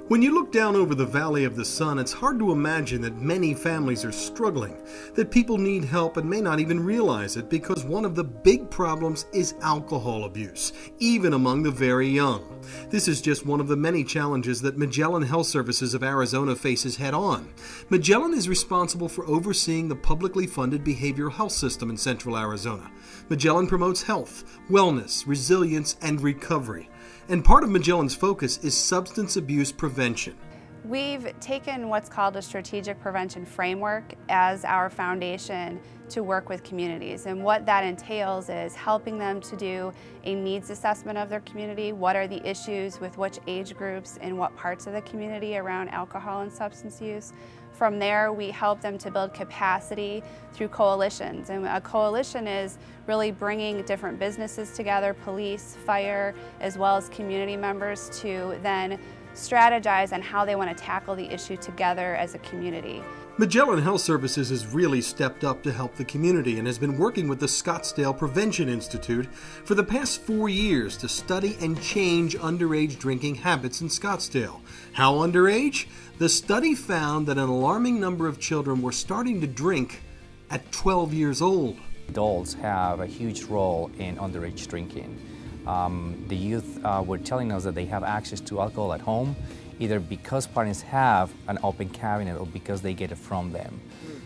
When you look down over the Valley of the Sun, it's hard to imagine that many families are struggling, that people need help and may not even realize it because one of the big problems is alcohol abuse, even among the very young. This is just one of the many challenges that Magellan Health Services of Arizona faces head-on. Magellan is responsible for overseeing the publicly funded behavioral health system in central Arizona. Magellan promotes health, wellness, resilience, and recovery. And part of Magellan's focus is substance abuse prevention. We've taken what's called a strategic prevention framework as our foundation to work with communities. And what that entails is helping them to do a needs assessment of their community. What are the issues with which age groups in what parts of the community around alcohol and substance use? From there, we help them to build capacity through coalitions. And a coalition is really bringing different businesses together, police, fire, as well as community members to then strategize on how they want to tackle the issue together as a community. Magellan Health Services has really stepped up to help the community and has been working with the Scottsdale Prevention Institute for the past 4 years to study and change underage drinking habits in Scottsdale. How underage? The study found that an alarming number of children were starting to drink at 12 years old. Adults have a huge role in underage drinking. The youth were telling us that they have access to alcohol at home, either because parents have an open cabinet or because they get it from them.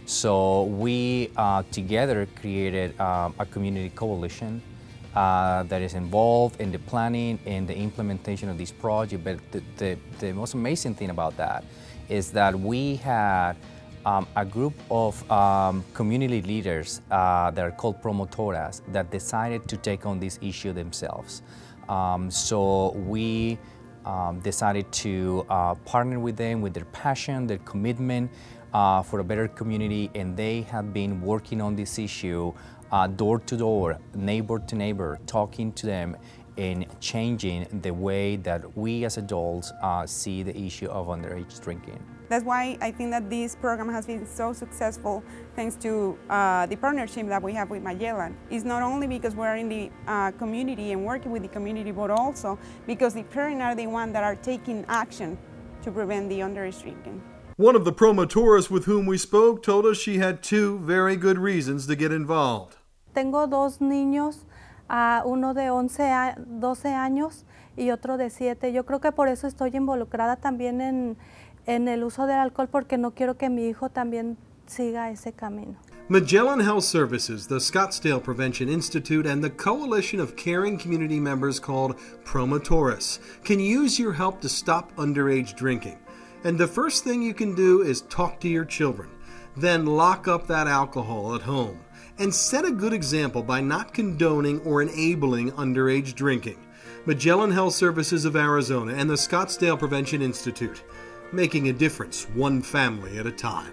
So we together created a community coalition that is involved in the planning and the implementation of this project. But the most amazing thing about that is that we had a group of community leaders that are called promotoras that decided to take on this issue themselves. So we decided to partner with them with their passion, their commitment for a better community, and they have been working on this issue door to door, neighbor to neighbor, talking to them and changing the way that we as adults see the issue of underage drinking. That's why I think that this program has been so successful thanks to the partnership that we have with Magellan. It's not only because we're in the community and working with the community, but also because the parents are the ones that are taking action to prevent the underage drinking. One of the promotoras with whom we spoke told us she had 2 very good reasons to get involved. Tengo 2 niños, uno de 12 años y otro de 7. Yo creo que por eso estoy involucrada también en el uso del alcohol, porque no quiero que mi hijo también siga ese camino. Magellan Health Services, the Scottsdale Prevention Institute, and the coalition of caring community members called Promotoras can use your help to stop underage drinking. And the first thing you can do is talk to your children. Then lock up that alcohol at home. And set a good example by not condoning or enabling underage drinking. Magellan Health Services of Arizona and the Scottsdale Prevention Institute, making a difference one family at a time.